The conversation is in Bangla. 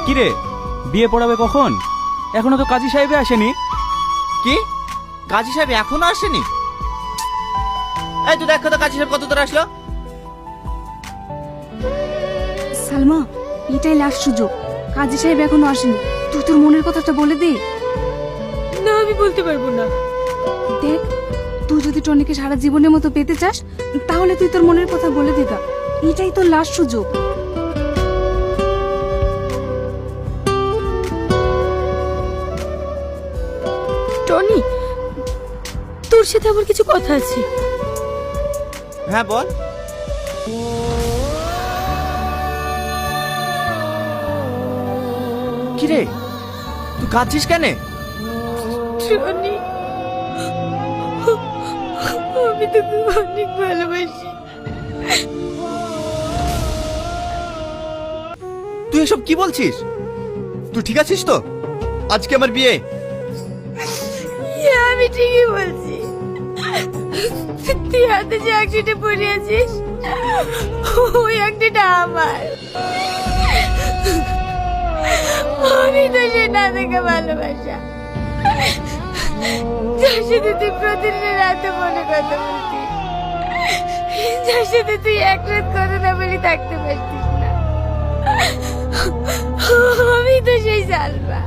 কিরে, বিয়ে পড়াবে কখন? এখনো তো কাজী সাহেব আসেনি। কি, কাজী সাহেব এখনো আসেনি? এই তুই দেখো তো কাজী সাহেব কত তোর আসলো। সালমা, এটাই লাস্ট সুযোগ। কাজী সাহেব এখনো আসেনি, তুই তোর মনের কথাটা বলে দে। না, আমি বলতে পারবো না। দেখ, তুই যদি টনিকে সারা জীবনের মতো পেতে চাস, তাহলে তুই তোর মনের কথা বলে দিগা। এটাই তোর লাস্ট সুযোগ। টনি, তোর সাথে আমার কিছু কথা আছে। হ্যাঁ বল। কিরে, তুই কাঁদছিস কেন? টনি, আমি তোকে অনেক ভালোবাসি। তুই এসব কি বলছিস? তুই ঠিক আছিস তো? আজকে আমার বিয়ে। হ্যাঁ, আমি ঠিকই বলছি। তুই হাতে যে আংটিটা পরে আছিস, ওই আংটিটা আমার। আমি তো সে না দেখে ভালোবাসা, যার সাথে তুই প্রতিদিন রাতে মনে কথা বলতিস, যার সাথে তুই এক রাত কথা না বলি থাকতে পারতিস না। আমি তো সেই সালমা।